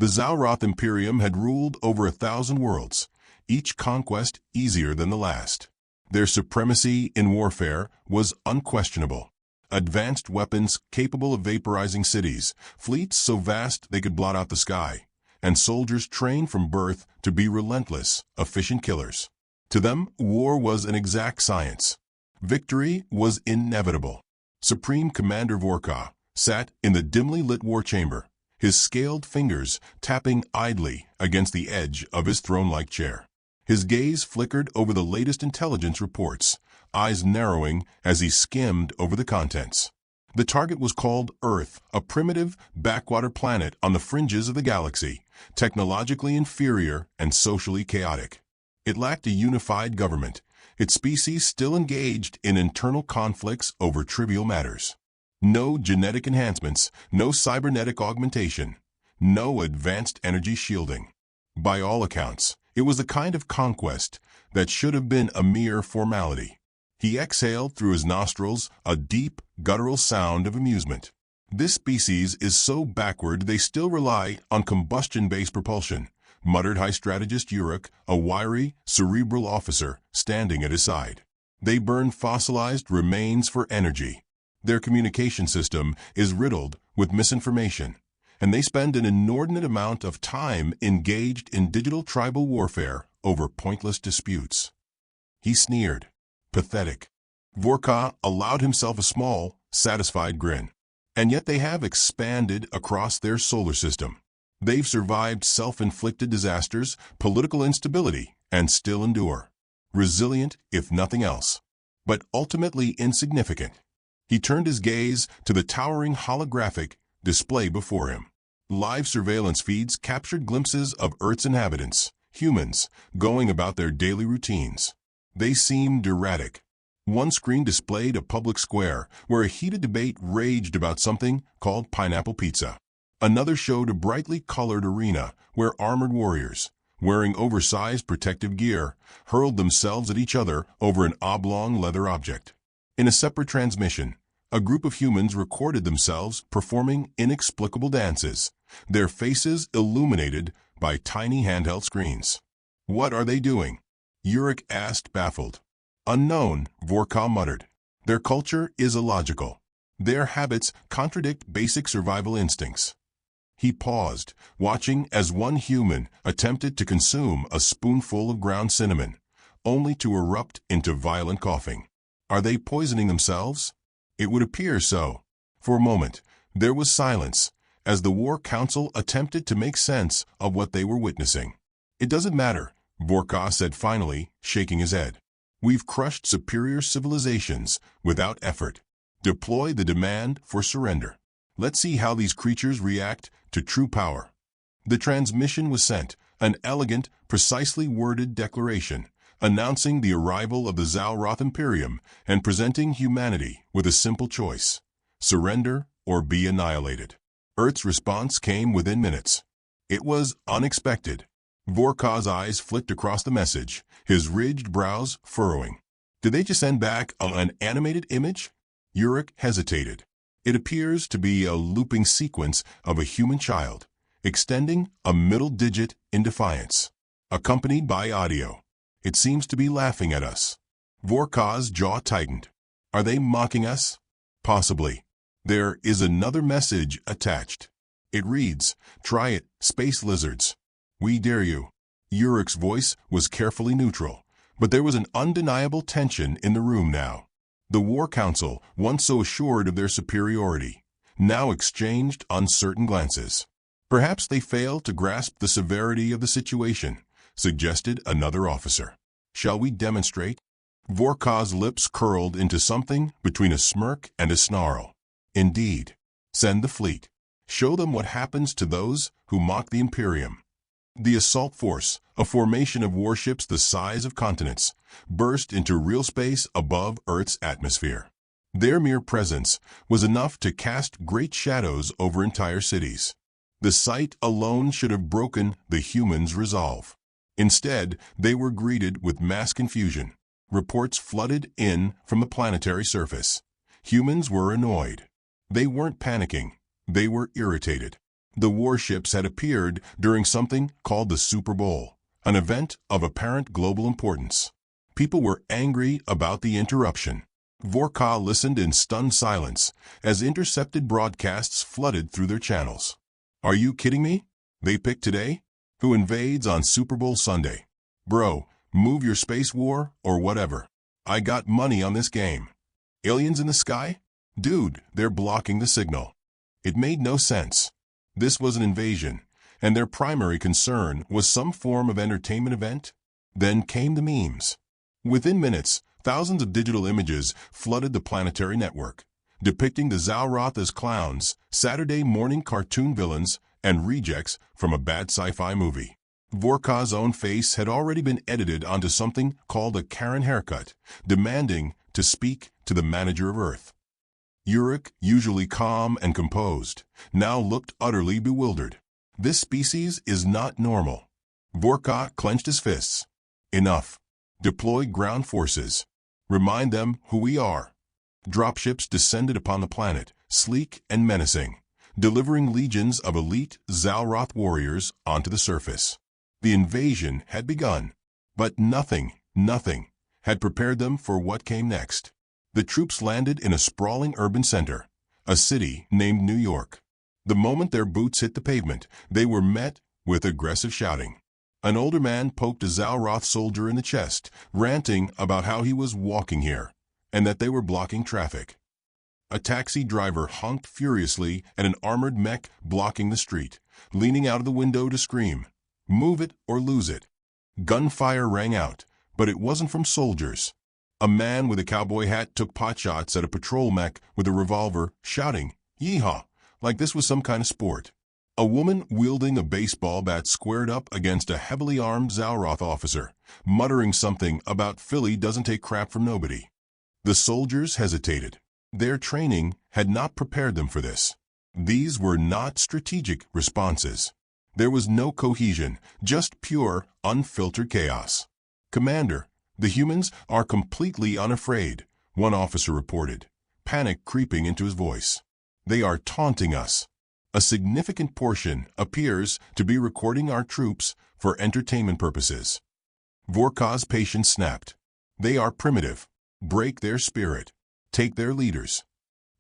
The Zalroth Imperium had ruled over 1,000 worlds, each conquest easier than the last. Their supremacy in warfare was unquestionable. Advanced weapons capable of vaporizing cities, fleets so vast they could blot out the sky, and soldiers trained from birth to be relentless, efficient killers. To them, war was an exact science. Victory was inevitable. Supreme Commander Vorka sat in the dimly lit war chamber, his scaled fingers tapping idly against the edge of his throne-like chair. His gaze flickered over the latest intelligence reports, eyes narrowing as he skimmed over the contents. The target was called Earth, a primitive, backwater planet on the fringes of the galaxy, technologically inferior and socially chaotic. It lacked a unified government, its species still engaged in internal conflicts over trivial matters. No genetic enhancements, no cybernetic augmentation, no advanced energy shielding. By all accounts, it was the kind of conquest that should have been a mere formality. He exhaled through his nostrils a deep, guttural sound of amusement. This species is so backward they still rely on combustion-based propulsion, muttered High Strategist Uruk, a wiry, cerebral officer standing at his side. They burn fossilized remains for energy. Their communication system is riddled with misinformation, and they spend an inordinate amount of time engaged in digital tribal warfare over pointless disputes. He sneered. Pathetic. Vorka allowed himself a small, satisfied grin. And yet they have expanded across their solar system. They've survived self-inflicted disasters, political instability, and still endure. Resilient, if nothing else. But ultimately insignificant. He turned his gaze to the towering holographic display before him. Live surveillance feeds captured glimpses of Earth's inhabitants, humans, going about their daily routines. They seemed erratic. One screen displayed a public square where a heated debate raged about something called pineapple pizza. Another showed a brightly colored arena where armored warriors, wearing oversized protective gear, hurled themselves at each other over an oblong leather object. In a separate transmission, a group of humans recorded themselves performing inexplicable dances, their faces illuminated by tiny handheld screens. What are they doing? Uruk asked, baffled. Unknown, Vorka muttered. Their culture is illogical. Their habits contradict basic survival instincts. He paused, watching as one human attempted to consume a spoonful of ground cinnamon, only to erupt into violent coughing. Are they poisoning themselves? It would appear so. For a moment, there was silence, as the War Council attempted to make sense of what they were witnessing. It doesn't matter, Vorka said finally, shaking his head. We've crushed superior civilizations without effort. Deploy the demand for surrender. Let's see how these creatures react to true power. The transmission was sent, an elegant, precisely worded declaration, announcing the arrival of the Zalroth Imperium and presenting humanity with a simple choice: surrender or be annihilated. Earth's response came within minutes. It was unexpected. Vorka's eyes flicked across the message, his ridged brows furrowing. Did they just send back an animated image? Uruk hesitated. It appears to be a looping sequence of a human child, extending a middle digit in defiance, accompanied by audio. It seems to be laughing at us. Vorka's jaw tightened. Are they mocking us? Possibly. There is another message attached. It reads, "Try it, space lizards. We dare you." Uruk's voice was carefully neutral, but there was an undeniable tension in the room now. The War Council, once so assured of their superiority, now exchanged uncertain glances. Perhaps they failed to grasp the severity of the situation, suggested another officer. Shall we demonstrate? Vorka's lips curled into something between a smirk and a snarl. Indeed. Send the fleet. Show them what happens to those who mock the Imperium. The assault force, a formation of warships the size of continents, burst into real space above Earth's atmosphere. Their mere presence was enough to cast great shadows over entire cities. The sight alone should have broken the humans' resolve. Instead, they were greeted with mass confusion. Reports flooded in from the planetary surface. Humans were annoyed. They weren't panicking. They were irritated. The warships had appeared during something called the Super Bowl, an event of apparent global importance. People were angry about the interruption. Vorka listened in stunned silence as intercepted broadcasts flooded through their channels. Are you kidding me? They picked today? Who invades on Super Bowl Sunday? Bro, move your space war or whatever. I got money on this game. Aliens in the sky? Dude, they're blocking the signal. It made no sense. This was an invasion, and their primary concern was some form of entertainment event. Then came the memes. Within minutes, thousands of digital images flooded the planetary network, depicting the Zalroth as clowns, Saturday morning cartoon villains, and rejects from a bad sci-fi movie. Vorka's own face had already been edited onto something called a Karen haircut, demanding to speak to the manager of Earth. Uruk, usually calm and composed, now looked utterly bewildered. This species is not normal. Vorka clenched his fists. Enough. Deploy ground forces. Remind them who we are. Dropships descended upon the planet, sleek and menacing, delivering legions of elite Zalroth warriors onto the surface. The invasion had begun, but nothing had prepared them for what came next. The troops landed in a sprawling urban center, a city named New York. The moment their boots hit the pavement, they were met with aggressive shouting. An older man poked a Zalroth soldier in the chest, ranting about how he was walking here, and that they were blocking traffic. A taxi driver honked furiously at an armored mech blocking the street, leaning out of the window to scream, "Move it or lose it." Gunfire rang out, but it wasn't from soldiers. A man with a cowboy hat took potshots at a patrol mech with a revolver, shouting, "Yeehaw," like this was some kind of sport. A woman wielding a baseball bat squared up against a heavily armed Zalroth officer, muttering something about Philly doesn't take crap from nobody. The soldiers hesitated. Their training had not prepared them for this. These were not strategic responses. There was no cohesion, just pure, unfiltered chaos. "Commander, the humans are completely unafraid," one officer reported, panic creeping into his voice. "They are taunting us. A significant portion appears to be recording our troops for entertainment purposes." Vorka's patience snapped. "They are primitive. Break their spirit. Take their leaders."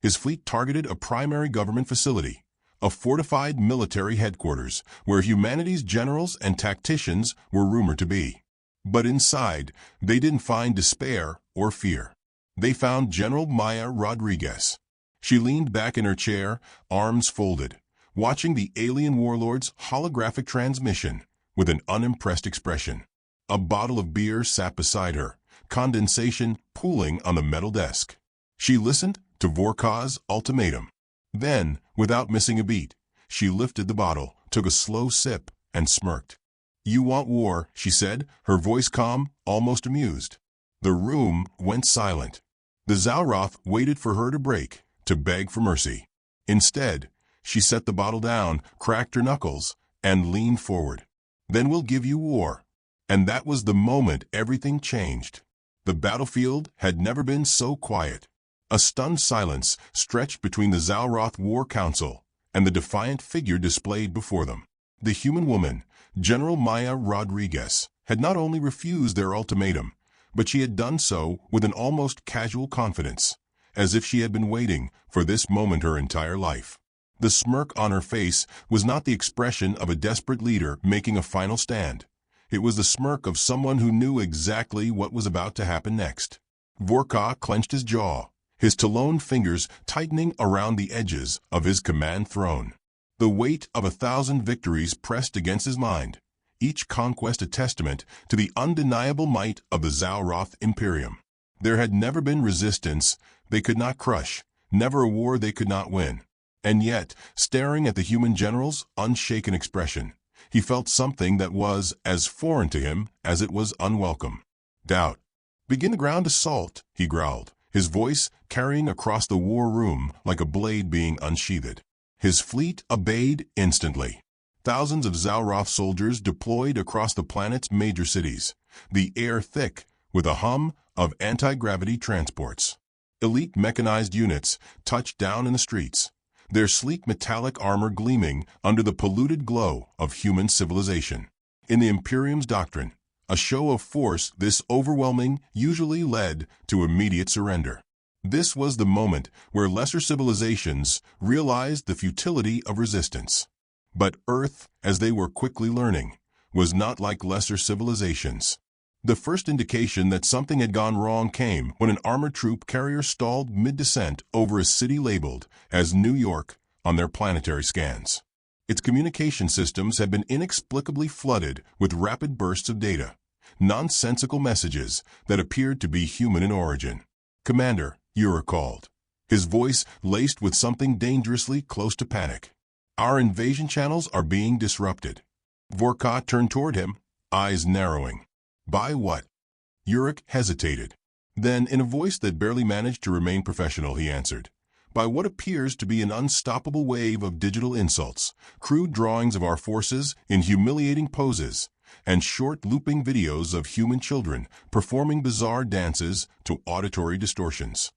His fleet targeted a primary government facility, a fortified military headquarters where humanity's generals and tacticians were rumored to be. But inside, they didn't find despair or fear. They found General Maya Rodriguez. She leaned back in her chair, arms folded, watching the alien warlord's holographic transmission with an unimpressed expression. A bottle of beer sat beside her, condensation pooling on the metal desk. She listened to Vorka's ultimatum. Then, without missing a beat, she lifted the bottle, took a slow sip, and smirked. "You want war," she said, her voice calm, almost amused. The room went silent. The Zalroth waited for her to break, to beg for mercy. Instead, she set the bottle down, cracked her knuckles, and leaned forward. "Then we'll give you war." And that was the moment everything changed. The battlefield had never been so quiet. A stunned silence stretched between the Zalroth War Council and the defiant figure displayed before them. The human woman, General Maya Rodriguez, had not only refused their ultimatum, but she had done so with an almost casual confidence, as if she had been waiting for this moment her entire life. The smirk on her face was not the expression of a desperate leader making a final stand. It was the smirk of someone who knew exactly what was about to happen next. Vorka clenched his jaw, his taloned fingers tightening around the edges of his command throne. The weight of 1,000 victories pressed against his mind, each conquest a testament to the undeniable might of the Zalroth Imperium. There had never been resistance they could not crush, never a war they could not win. And yet, staring at the human general's unshaken expression, he felt something that was as foreign to him as it was unwelcome. Doubt. "Begin the ground assault," he growled, his voice carrying across the war room like a blade being unsheathed. His fleet obeyed instantly. Thousands of Zalroth soldiers deployed across the planet's major cities, the air thick with a hum of anti-gravity transports. Elite mechanized units touched down in the streets. their sleek metallic armor gleaming under the polluted glow of human civilization. In the Imperium's doctrine, a show of force this overwhelming usually led to immediate surrender. This was the moment where lesser civilizations realized the futility of resistance. But Earth, as they were quickly learning, was not like lesser civilizations. The first indication that something had gone wrong came when an armored troop carrier stalled mid-descent over a city labeled as New York on their planetary scans. Its communication systems had been inexplicably flooded with rapid bursts of data, nonsensical messages that appeared to be human in origin. "Commander," Uruk called, his voice laced with something dangerously close to panic. "Our invasion channels are being disrupted." Vorka turned toward him, eyes narrowing. "By what?" Uruk hesitated. Then, in a voice that barely managed to remain professional, he answered, "By what appears to be an unstoppable wave of digital insults, crude drawings of our forces in humiliating poses, and short looping videos of human children performing bizarre dances to auditory distortions."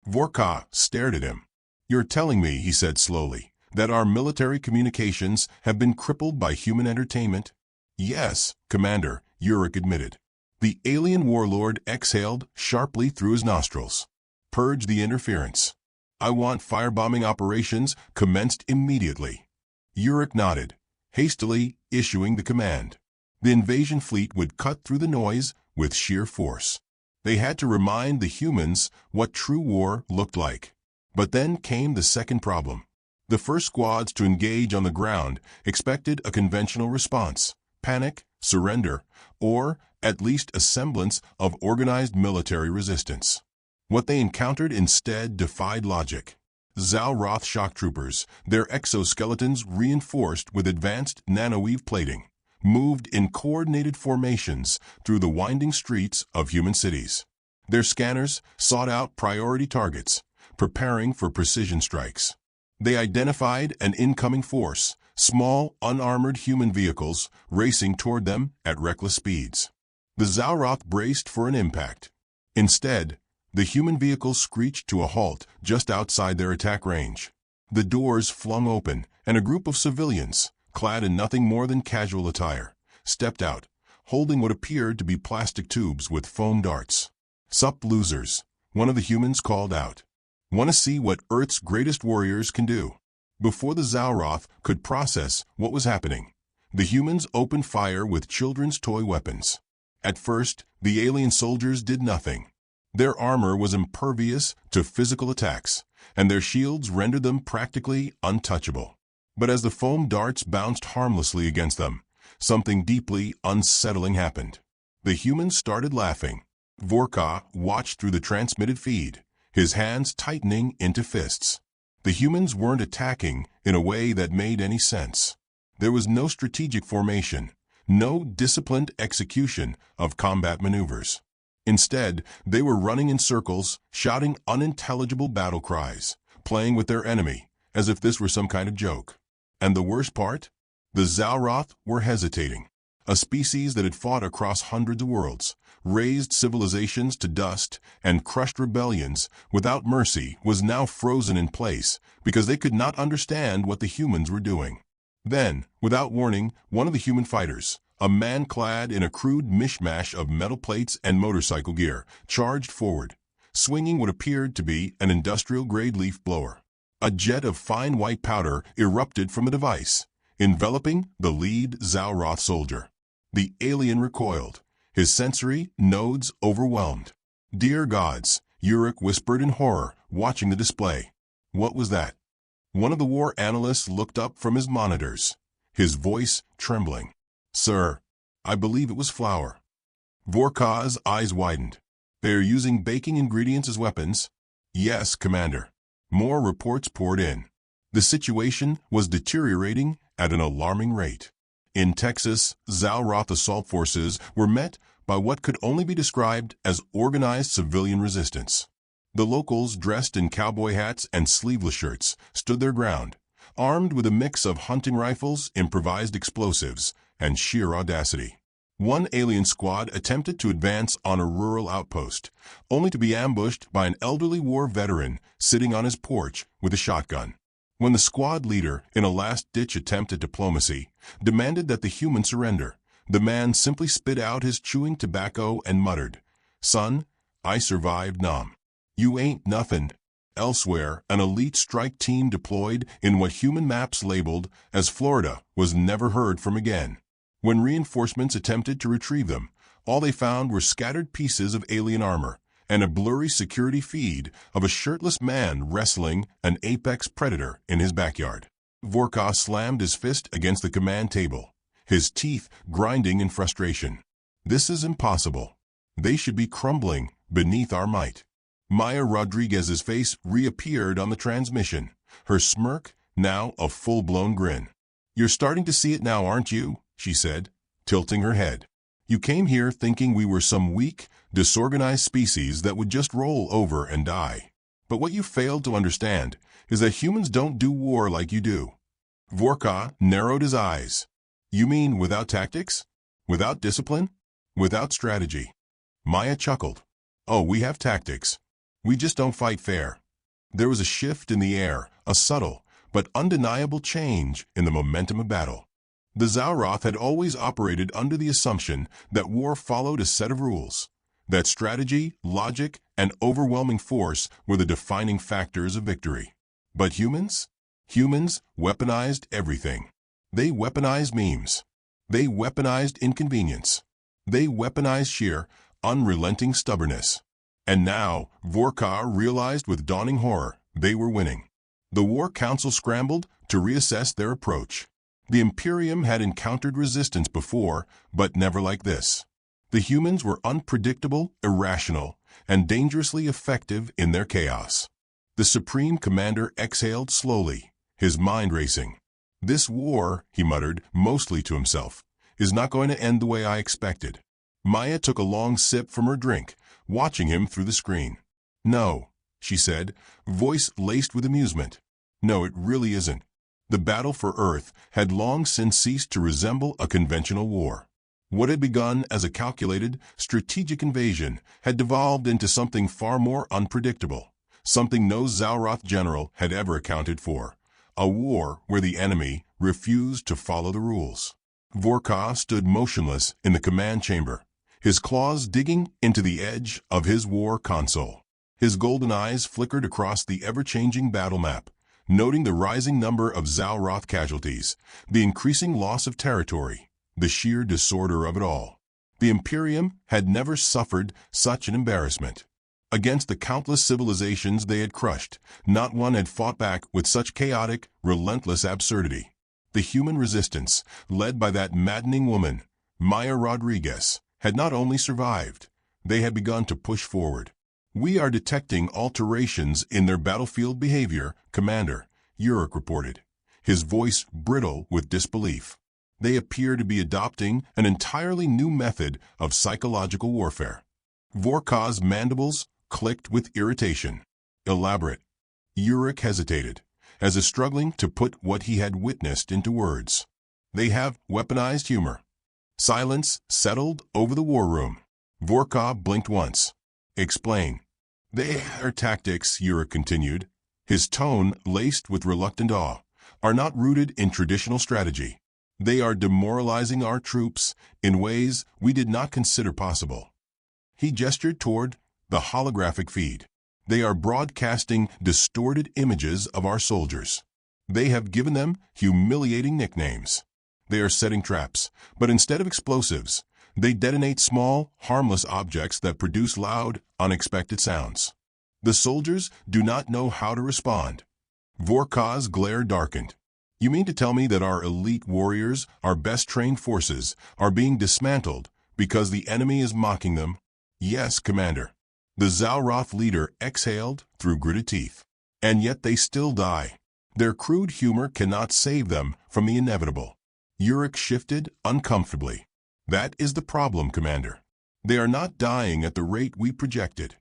Vorka stared at him. "You're telling me," he said slowly, "that our military communications have been crippled by human entertainment?" "Yes, Commander," Uruk admitted. The alien warlord exhaled sharply through his nostrils. "Purge the interference. I want firebombing operations commenced immediately." Uruk nodded, hastily issuing the command. The invasion fleet would cut through the noise with sheer force. They had to remind the humans what true war looked like. But then came the second problem. The first squads to engage on the ground expected a conventional response: panic, surrender, or at least a semblance of organized military resistance. What they encountered instead defied logic. Zalroth shock troopers, their exoskeletons reinforced with advanced nanoweave plating, moved in coordinated formations through the winding streets of human cities. Their scanners sought out priority targets, preparing for precision strikes. They identified an incoming force, small, unarmored human vehicles racing toward them at reckless speeds. The Zalroth braced for an impact. Instead, the human vehicles screeched to a halt just outside their attack range. The doors flung open, and a group of civilians, clad in nothing more than casual attire, stepped out, holding what appeared to be plastic tubes with foam darts. "Sup, losers," one of the humans called out. "Want to see what Earth's greatest warriors can do?" Before the Zalroth could process what was happening, the humans opened fire with children's toy weapons. At first, the alien soldiers did nothing. Their armor was impervious to physical attacks, and their shields rendered them practically untouchable. But as the foam darts bounced harmlessly against them, something deeply unsettling happened. The humans started laughing. Vorka watched through the transmitted feed, his hands tightening into fists. The humans weren't attacking in a way that made any sense. There was no strategic formation, no disciplined execution of combat maneuvers. Instead, they were running in circles, shouting unintelligible battle cries, playing with their enemy, as if this were some kind of joke. And the worst part? The Zalroth were hesitating. A species that had fought across hundreds of worlds, razed civilizations to dust, and crushed rebellions without mercy was now frozen in place because they could not understand what the humans were doing. Then, without warning, one of the human fighters, a man clad in a crude mishmash of metal plates and motorcycle gear, charged forward, swinging what appeared to be an industrial-grade leaf blower. A jet of fine white powder erupted from the device, enveloping the lead Zalroth soldier. The alien recoiled, his sensory nodes overwhelmed. "Dear gods," Uruk whispered in horror, watching the display. "What was that?" One of the war analysts looked up from his monitors, his voice trembling. "Sir, I believe it was flour." Vorka's eyes widened. "They are using baking ingredients as weapons?" "Yes, Commander." More reports poured in. The situation was deteriorating at an alarming rate. In Texas, Zalroth assault forces were met by what could only be described as organized civilian resistance. The locals, dressed in cowboy hats and sleeveless shirts, stood their ground, armed with a mix of hunting rifles, improvised explosives, and sheer audacity. One alien squad attempted to advance on a rural outpost, only to be ambushed by an elderly war veteran sitting on his porch with a shotgun. When the squad leader, in a last-ditch attempt at diplomacy, demanded that the human surrender, the man simply spit out his chewing tobacco and muttered, "Son, I survived Nam. You ain't nothin'." Elsewhere, an elite strike team deployed in what human maps labeled as Florida was never heard from again. When reinforcements attempted to retrieve them, all they found were scattered pieces of alien armor and a blurry security feed of a shirtless man wrestling an apex predator in his backyard. Vorka slammed his fist against the command table, his teeth grinding in frustration. This is impossible. They should be crumbling beneath our might. Maya Rodriguez's face reappeared on the transmission, her smirk now a full-blown grin. "You're starting to see it now, aren't you?" she said, tilting her head. "You came here thinking we were some weak, disorganized species that would just roll over and die. But what you failed to understand is that humans don't do war like you do." Vorka narrowed his eyes. "You mean without tactics? Without discipline? Without strategy?" Maya chuckled. "Oh, we have tactics. We just don't fight fair." There was a shift in the air, a subtle but undeniable change in the momentum of battle. The Zauroth had always operated under the assumption that war followed a set of rules, that strategy, logic, and overwhelming force were the defining factors of victory. But humans? Humans weaponized everything. They weaponized memes. They weaponized inconvenience. They weaponized sheer, unrelenting stubbornness. And now, Vorka realized with dawning horror, they were winning. The War Council scrambled to reassess their approach. The Imperium had encountered resistance before, but never like this. The humans were unpredictable, irrational, and dangerously effective in their chaos. The Supreme Commander exhaled slowly, his mind racing. "This war," he muttered, mostly to himself, "is not going to end the way I expected." Maya took a long sip from her drink, watching him through the screen. "No," she said, voice laced with amusement. "No, it really isn't." The battle for Earth had long since ceased to resemble a conventional war. What had begun as a calculated, strategic invasion had devolved into something far more unpredictable, something no Zauroth general had ever accounted for, a war where the enemy refused to follow the rules. Vorka stood motionless in the command chamber, his claws digging into the edge of his war console. His golden eyes flickered across the ever-changing battle map, noting the rising number of Zauroth casualties, the increasing loss of territory, the sheer disorder of it all. The Imperium had never suffered such an embarrassment. Against the countless civilizations they had crushed, not one had fought back with such chaotic, relentless absurdity. The human resistance, led by that maddening woman, Maya Rodriguez, had not only survived, they had begun to push forward. "We are detecting alterations in their battlefield behavior, Commander," Uruk reported, his voice brittle with disbelief. "They appear to be adopting an entirely new method of psychological warfare." Vorka's mandibles clicked with irritation. "Elaborate." Uruk hesitated, as if struggling to put what he had witnessed into words. "They have weaponized humor." Silence settled over the war room. Vorka blinked once. "Explain." "Their tactics," Uruk continued, his tone laced with reluctant awe, "are not rooted in traditional strategy. They are demoralizing our troops in ways we did not consider possible." He gestured toward the holographic feed. "They are broadcasting distorted images of our soldiers. They have given them humiliating nicknames. They are setting traps, but instead of explosives, they detonate small, harmless objects that produce loud, unexpected sounds. The soldiers do not know how to respond." Vorka's glare darkened. "You mean to tell me that our elite warriors, our best-trained forces, are being dismantled because the enemy is mocking them?" "Yes, Commander." The Zauroth leader exhaled through gritted teeth. "And yet they still die. Their crude humor cannot save them from the inevitable." Uruk shifted uncomfortably. "That is the problem, Commander. They are not dying at the rate we projected."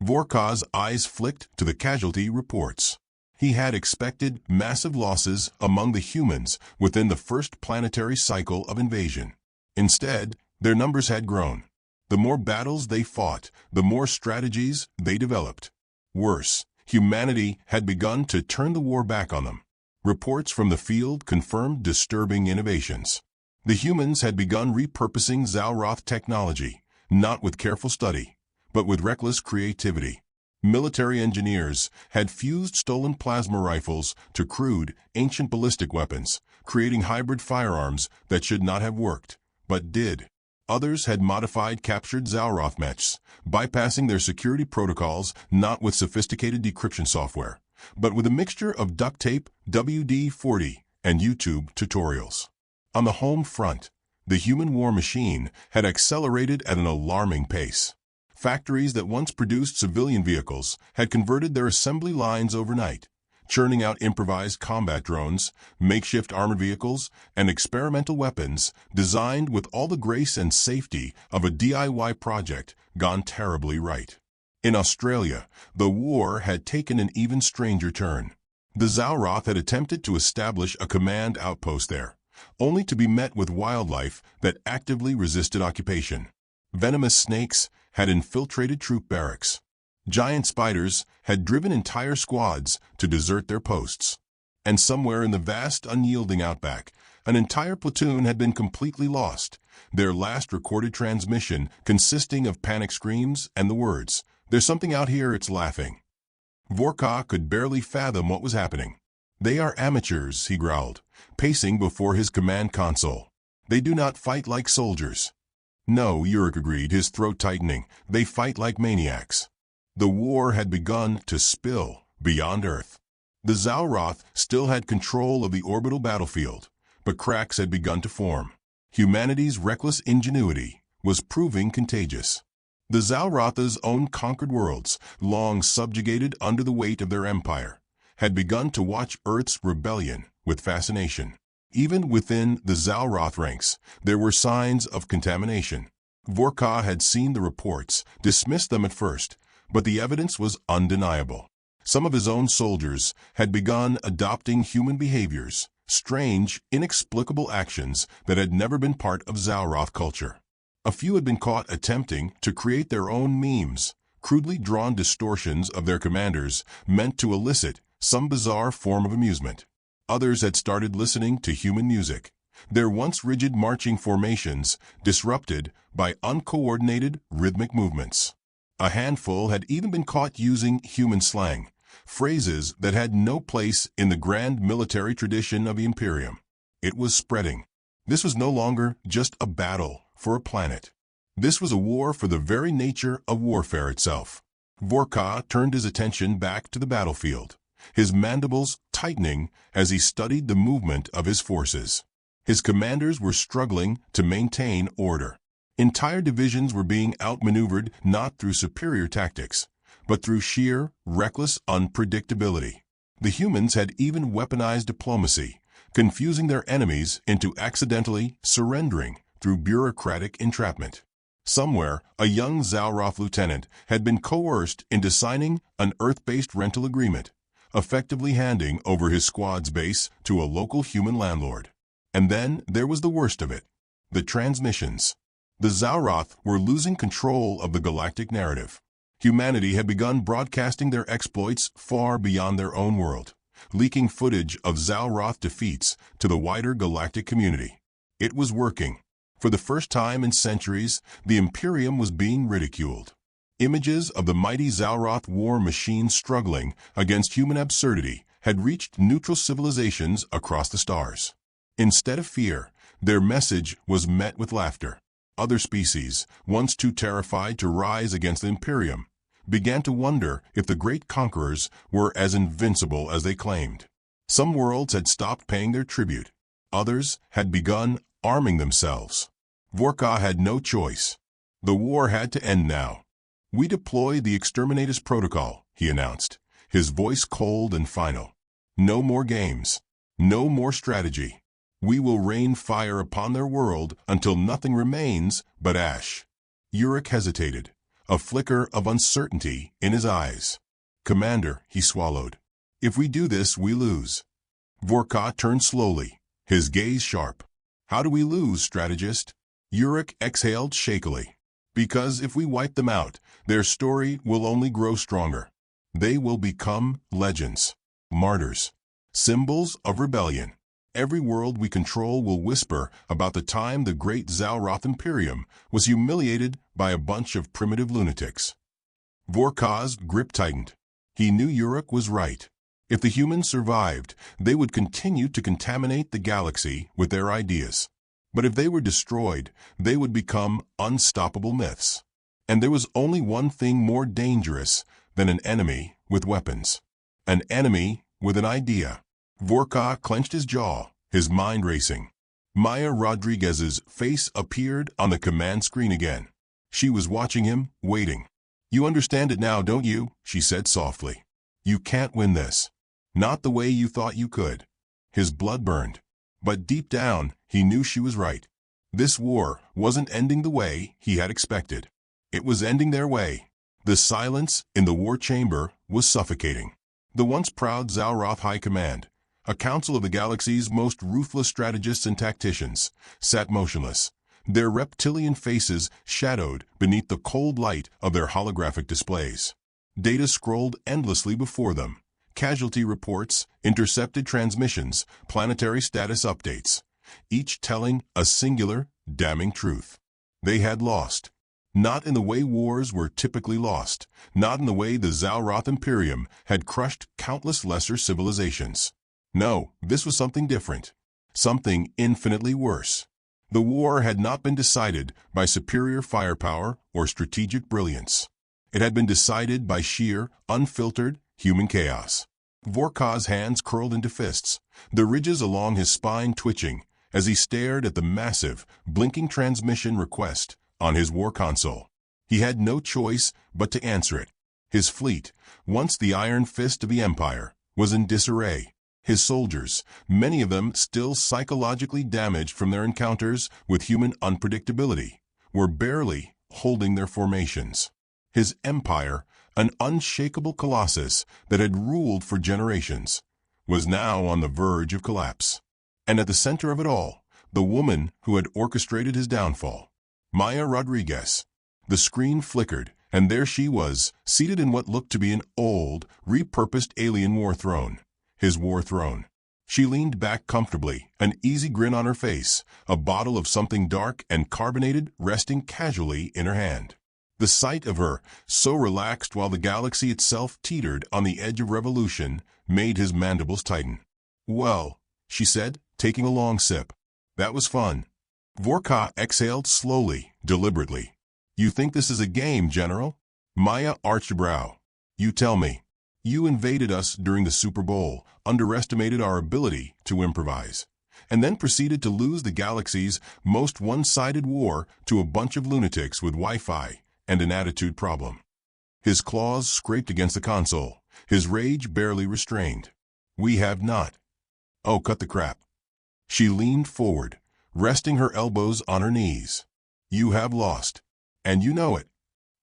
Vorka's eyes flicked to the casualty reports. He had expected massive losses among the humans within the first planetary cycle of invasion. Instead, their numbers had grown. The more battles they fought, the more strategies they developed. Worse, humanity had begun to turn the war back on them. Reports from the field confirmed disturbing innovations. The humans had begun repurposing Zalroth technology, not with careful study, but with reckless creativity. Military engineers had fused stolen plasma rifles to crude, ancient ballistic weapons, creating hybrid firearms that should not have worked, but did. Others had modified captured Zalroth mechs, bypassing their security protocols not with sophisticated decryption software, but with a mixture of duct tape, WD-40, and YouTube tutorials. On the home front, the human war machine had accelerated at an alarming pace. Factories that once produced civilian vehicles had converted their assembly lines overnight, churning out improvised combat drones, makeshift armored vehicles, and experimental weapons designed with all the grace and safety of a DIY project gone terribly right. In Australia, the war had taken an even stranger turn. The Zalroth had attempted to establish a command outpost there, only to be met with wildlife that actively resisted occupation. Venomous snakes had infiltrated troop barracks. Giant spiders had driven entire squads to desert their posts. And somewhere in the vast, unyielding outback, an entire platoon had been completely lost, their last recorded transmission consisting of panic screams and the words, "There's something out here, it's laughing." Vorka could barely fathom what was happening. "They are amateurs," he growled, pacing before his command console. "They do not fight like soldiers." "No," Yurik agreed, his throat tightening. "They fight like maniacs." The war had begun to spill beyond Earth. The Zalroth still had control of the orbital battlefield, but cracks had begun to form. Humanity's reckless ingenuity was proving contagious. The Zalrotha's own conquered worlds, long subjugated under the weight of their empire, had begun to watch Earth's rebellion with fascination. Even within the Zalroth ranks, there were signs of contamination. Vorka had seen the reports, dismissed them at first, but the evidence was undeniable. Some of his own soldiers had begun adopting human behaviors, strange, inexplicable actions that had never been part of Zalroth culture. A few had been caught attempting to create their own memes, crudely drawn distortions of their commanders meant to elicit some bizarre form of amusement. Others had started listening to human music, their once rigid marching formations disrupted by uncoordinated rhythmic movements. A handful had even been caught using human slang, phrases that had no place in the grand military tradition of the Imperium. It was spreading. This was no longer just a battle for a planet. This was a war for the very nature of warfare itself. Vorka turned his attention back to the battlefield, his mandibles tightening as he studied the movement of his forces. His commanders were struggling to maintain order. Entire divisions were being outmaneuvered not through superior tactics, but through sheer, reckless unpredictability. The humans had even weaponized diplomacy, confusing their enemies into accidentally surrendering through bureaucratic entrapment. Somewhere, a young Zalroth lieutenant had been coerced into signing an Earth-based rental agreement, effectively handing over his squad's base to a local human landlord. And then there was the worst of it, the transmissions. The Zalroth were losing control of the galactic narrative. Humanity had begun broadcasting their exploits far beyond their own world, leaking footage of Zalroth defeats to the wider galactic community. It was working. For the first time in centuries, the Imperium was being ridiculed. Images of the mighty Zalroth war machine struggling against human absurdity had reached neutral civilizations across the stars. Instead of fear, their message was met with laughter. Other species, once too terrified to rise against the Imperium, began to wonder if the great conquerors were as invincible as they claimed. Some worlds had stopped paying their tribute. Others had begun arming themselves. Vorka had no choice. The war had to end now. "We deploy the Exterminatus Protocol," he announced, his voice cold and final. "No more games. No more strategy. We will rain fire upon their world until nothing remains but ash." Yurik hesitated, a flicker of uncertainty in his eyes. "Commander," he swallowed, "if we do this, we lose." Vorka turned slowly, his gaze sharp. "How do we lose, strategist?" Yurik exhaled shakily. "Because if we wipe them out, their story will only grow stronger. They will become legends, martyrs, symbols of rebellion. Every world we control will whisper about the time the great Zalroth Imperium was humiliated by a bunch of primitive lunatics. Vorkah's grip tightened. He knew Uruk was right. If the humans survived, they would continue to contaminate the galaxy with their ideas. But if they were destroyed, they would become unstoppable myths. And there was only one thing more dangerous than an enemy with weapons. An enemy with an idea. Vorkah clenched his jaw, his mind racing. Maya Rodriguez's face appeared on the command screen again. She was watching him, waiting. "You understand it now, don't you?" she said softly. "You can't win this. Not the way you thought you could." His blood burned. But deep down, he knew she was right. This war wasn't ending the way he had expected. It was ending their way. The silence in the war chamber was suffocating. The once proud Zalroth High Command, a council of the galaxy's most ruthless strategists and tacticians, sat motionless, their reptilian faces shadowed beneath the cold light of their holographic displays. Data scrolled endlessly before them. Casualty reports, intercepted transmissions, planetary status updates, each telling a singular, damning truth. They had lost. Not in the way wars were typically lost, not in the way the Zalroth Imperium had crushed countless lesser civilizations. No, this was something different, something infinitely worse. The war had not been decided by superior firepower or strategic brilliance. It had been decided by sheer, unfiltered, human chaos. Vorkah's hands curled into fists, the ridges along his spine twitching as he stared at the massive, blinking transmission request on his war console. He had no choice but to answer it. His fleet, once the iron fist of the Empire, was in disarray. His soldiers, many of them still psychologically damaged from their encounters with human unpredictability, were barely holding their formations. His empire, an unshakable colossus that had ruled for generations, was now on the verge of collapse. And at the center of it all, the woman who had orchestrated his downfall, Maya Rodriguez. The screen flickered, and there she was, seated in what looked to be an old, repurposed alien war throne. His war throne. She leaned back comfortably, an easy grin on her face, a bottle of something dark and carbonated resting casually in her hand. The sight of her, so relaxed while the galaxy itself teetered on the edge of revolution, made his mandibles tighten. "Well," she said, taking a long sip. "That was fun." Vorkah exhaled slowly, deliberately. "You think this is a game, General?" Maya arched a brow. "You tell me. You invaded us during the Super Bowl, underestimated our ability to improvise, and then proceeded to lose the galaxy's most one-sided war to a bunch of lunatics with Wi-Fi and an attitude problem." His claws scraped against the console, his rage barely restrained. "We have not." "Oh, cut the crap." She leaned forward, resting her elbows on her knees. "You have lost. And you know it."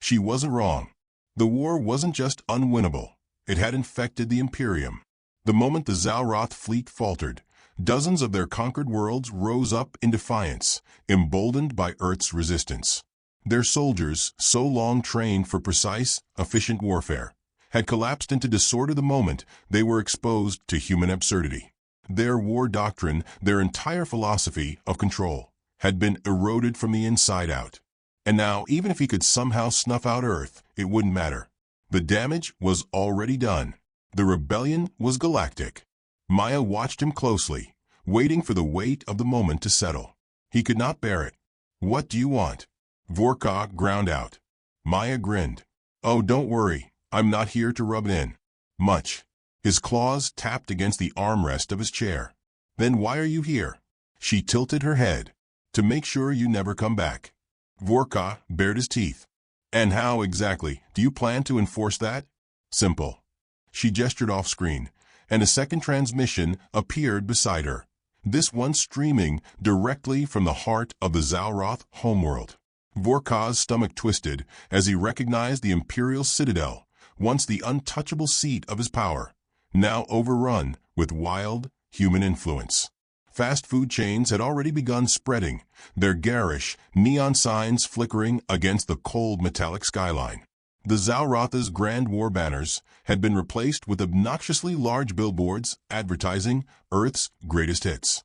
She wasn't wrong. The war wasn't just unwinnable. It had infected the Imperium. The moment the Zalroth fleet faltered, dozens of their conquered worlds rose up in defiance, emboldened by Earth's resistance. Their soldiers, so long trained for precise, efficient warfare, had collapsed into disorder the moment they were exposed to human absurdity. Their war doctrine, their entire philosophy of control, had been eroded from the inside out. And now, even if he could somehow snuff out Earth, it wouldn't matter. The damage was already done. The rebellion was galactic. Maya watched him closely, waiting for the weight of the moment to settle. He could not bear it. "What do you want?" Vorkah ground out. Maya grinned. "Oh, don't worry. I'm not here to rub it in. Much." His claws tapped against the armrest of his chair. "Then why are you here?" She tilted her head. "To make sure you never come back." Vorkah bared his teeth. "And how exactly do you plan to enforce that?" "Simple." She gestured off-screen, and a second transmission appeared beside her, this one streaming directly from the heart of the Zalroth homeworld. Vorkah's stomach twisted as he recognized the Imperial Citadel, once the untouchable seat of his power, now overrun with wild, human influence. Fast food chains had already begun spreading, their garish, neon signs flickering against the cold metallic skyline. The Zalratha's Grand War banners had been replaced with obnoxiously large billboards advertising Earth's greatest hits.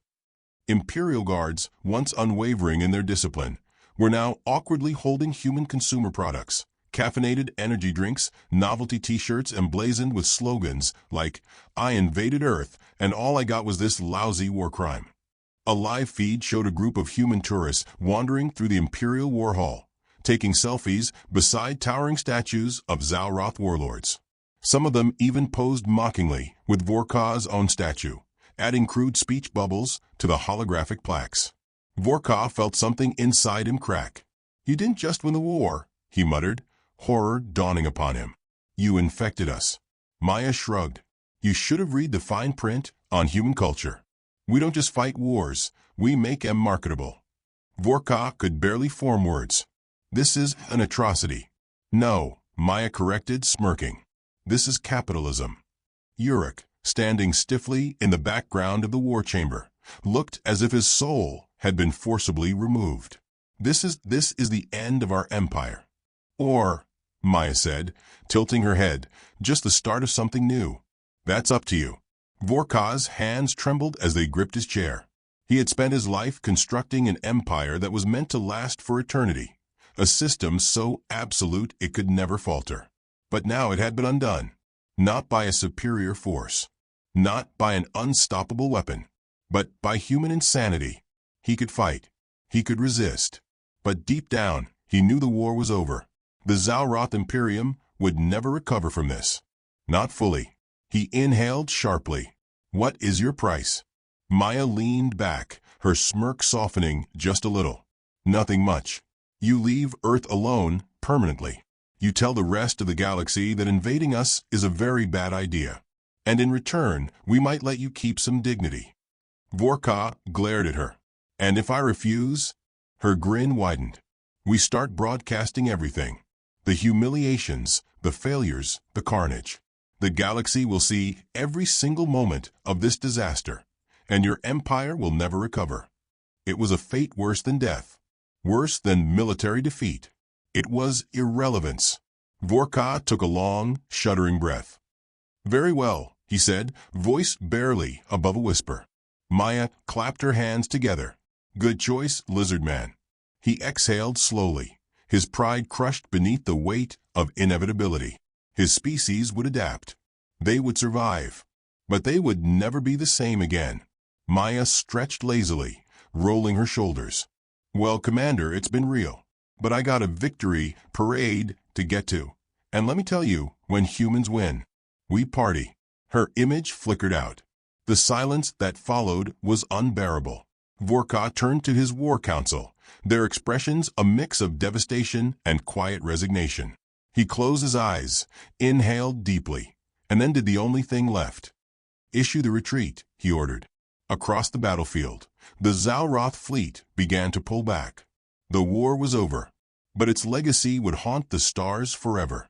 Imperial guards, once unwavering in their discipline, were now awkwardly holding human consumer products, caffeinated energy drinks, novelty t-shirts emblazoned with slogans like, "I invaded Earth, and all I got was this lousy war crime." A live feed showed a group of human tourists wandering through the Imperial War Hall, taking selfies beside towering statues of Zalroth warlords. Some of them even posed mockingly with Vorka's own statue, adding crude speech bubbles to the holographic plaques. Vorka felt something inside him crack. "You didn't just win the war," he muttered, horror dawning upon him. "You infected us." Maya shrugged. "You should have read the fine print on human culture. We don't just fight wars, we make them marketable." Vorka could barely form words. "This is an atrocity." "No," Maya corrected, smirking. "This is capitalism." Uruk, standing stiffly in the background of the war chamber, looked as if his soul had been forcibly removed. This is the end of our empire." "Or," Maya said, tilting her head, "just the start of something new. That's up to you." Vorka's hands trembled as they gripped his chair. He had spent his life constructing an empire that was meant to last for eternity, a system so absolute it could never falter. But now it had been undone, not by a superior force, not by an unstoppable weapon, but by human insanity. He could fight, he could resist, but deep down he knew the war was over. The Zalroth Imperium would never recover from this. Not fully. He inhaled sharply. "What is your price?" Maya leaned back, her smirk softening just a little. "Nothing much. You leave Earth alone permanently. You tell the rest of the galaxy that invading us is a very bad idea. And in return, we might let you keep some dignity." Vorka glared at her. "And if I refuse?" Her grin widened. "We start broadcasting everything. The humiliations, the failures, the carnage. The galaxy will see every single moment of this disaster, and your empire will never recover." It was a fate worse than death, worse than military defeat. It was irrelevance. Vorka took a long, shuddering breath. "Very well," he said, voice barely above a whisper. Maya clapped her hands together. "Good choice, lizard man." He exhaled slowly, his pride crushed beneath the weight of inevitability. His species would adapt. They would survive. But they would never be the same again. Maya stretched lazily, rolling her shoulders. "Well, Commander, it's been real. But I got a victory parade to get to. And let me tell you, when humans win, we party." Her image flickered out. The silence that followed was unbearable. Vorka turned to his war council, their expressions a mix of devastation and quiet resignation. He closed his eyes, inhaled deeply, and then did the only thing left. "Issue the retreat," he ordered. Across the battlefield, the Zalroth fleet began to pull back. The war was over, but its legacy would haunt the stars forever.